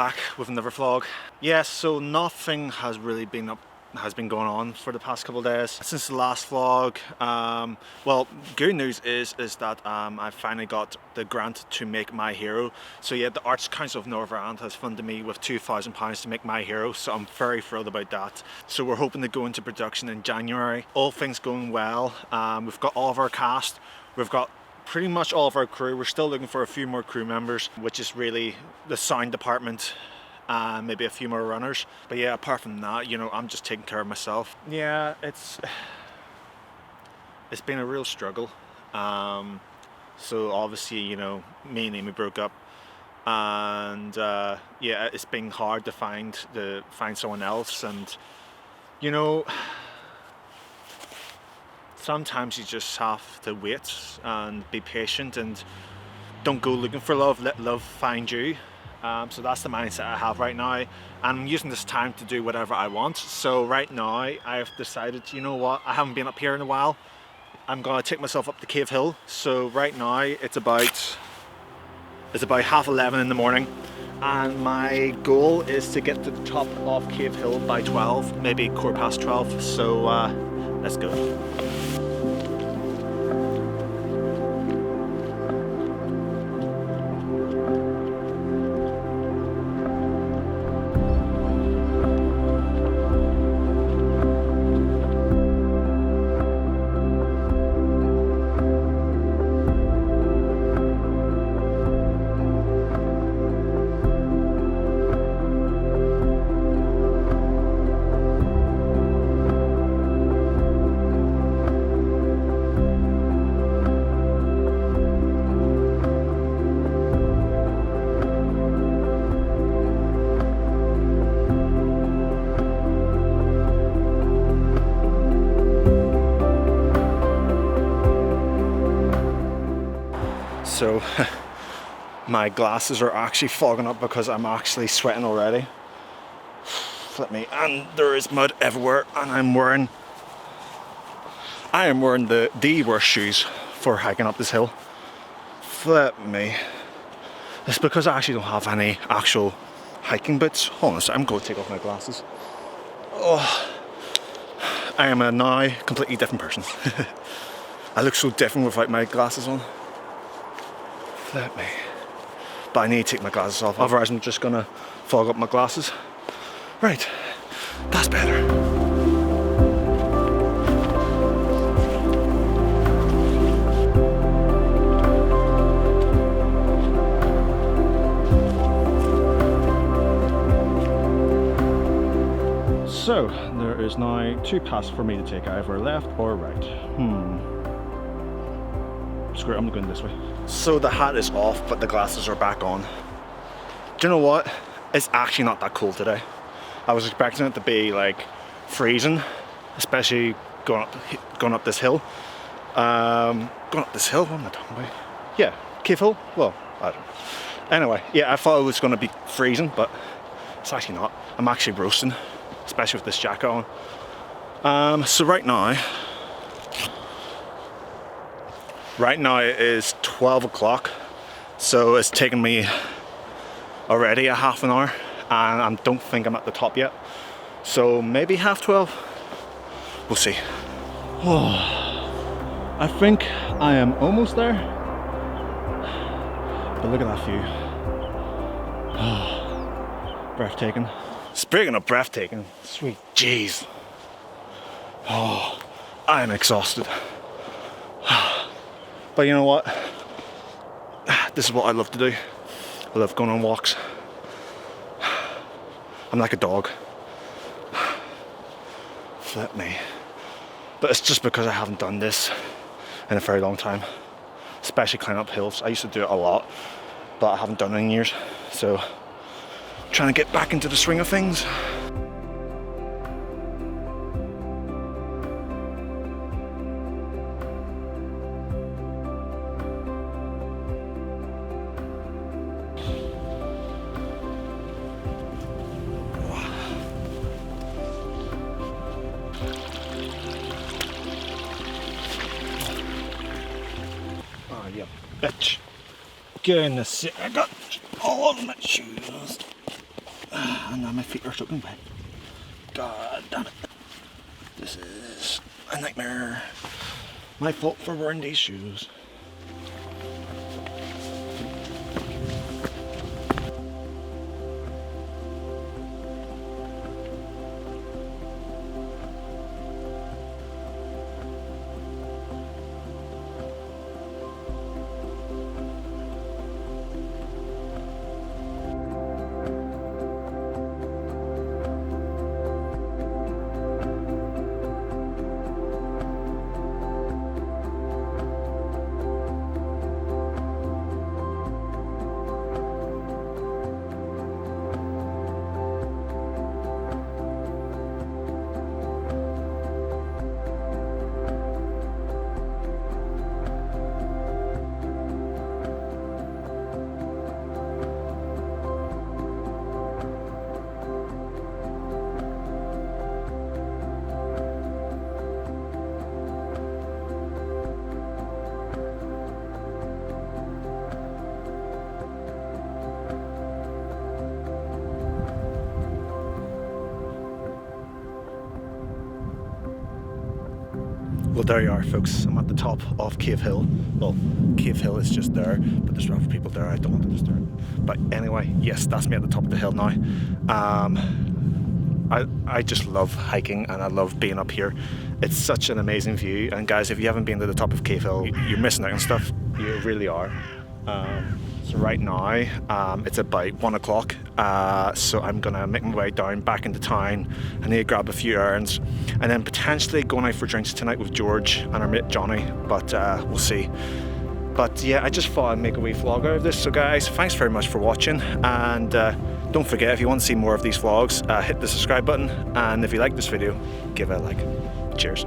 back with another vlog. Yeah, so nothing has really been going on for the past couple of days since the last vlog. Well, good news is that I finally got the grant to make My Hero. So yeah, the Arts Council of Northern Ireland has funded me with £2,000 to make My Hero, so I'm very thrilled about that. So we're hoping to go into production in January. All things going well. We've got all of our cast, we've got pretty much all of our crew. We're still looking for a few more crew members, which is really the sound department and maybe a few more runners. But yeah, apart from that, you know, I'm just taking care of myself. Yeah, it's been a real struggle. So obviously, you know, me and Amy broke up, and yeah, it's been hard to find someone else. And you know, sometimes you just have to wait and be patient and don't go looking for love, let love find you. So that's the mindset I have right now, and I'm using this time to do whatever I want. So right now I've decided, you know what, I haven't been up here in a while. I'm gonna take myself up to Cave Hill. So right now it's about 11:30 in the morning, and my goal is to get to the top of Cave Hill by 12, maybe 12:15. So let's go. So my glasses are actually fogging up because I'm actually sweating already. Flip me, and there is mud everywhere, and I am wearing the worst shoes for hiking up this hill. Flip me. It's because I actually don't have any actual hiking boots. Hold on a second, I'm going to take off my glasses. Oh, I am a now completely different person. I look so different without my glasses on. Let me. But I need to take my glasses off, otherwise I'm just gonna fog up my glasses. Right, that's better. So, there is now 2 paths for me to take, either left or right. Screw it, I'm going this way. So the hat is off, but the glasses are back on. Do you know what? It's actually not that cold today. I was expecting it to be like freezing, especially going up this hill. What am I talking about? Yeah, Cave Hill? Well, I don't know. Anyway, yeah, I thought it was going to be freezing, but it's actually not. I'm actually roasting, especially with this jacket on. So right now it is 12 o'clock, so it's taken me already a half an hour, and I don't think I'm at the top yet. So maybe 12:30. We'll see. Oh, I think I am almost there. But look at that view. Oh, breathtaking. Speaking of breathtaking, sweet jeez. Oh, I am exhausted. But you know what? This is what I love to do. I love going on walks. I'm like a dog. Flip me. But it's just because I haven't done this in a very long time. Especially climbing up hills. I used to do it a lot, but I haven't done it in years. So, I'm trying to get back into the swing of things. Bitch. Goodness, I got all of my shoes. And now my feet are soaking wet. God damn it. This is a nightmare. My fault for wearing these shoes. Well, there you are, folks. I'm at the top of Cave Hill. Well, Cave Hill is just there, but there's other people there. I don't want to disturb. But anyway, yes, that's me at the top of the hill now. I just love hiking and I love being up here. It's such an amazing view. And guys, if you haven't been to the top of Cave Hill, you're missing out on stuff. You really are. So right now, it's about 1 o'clock. So I'm gonna make my way down back into town. I need to grab a few errands and then potentially going out for drinks tonight with George and our mate Johnny, but we'll see. But yeah, I just thought I'd make a wee vlog out of this. So guys, thanks very much for watching, and don't forget, if you want to see more of these vlogs, hit the subscribe button, and if you like this video, give it a like. Cheers.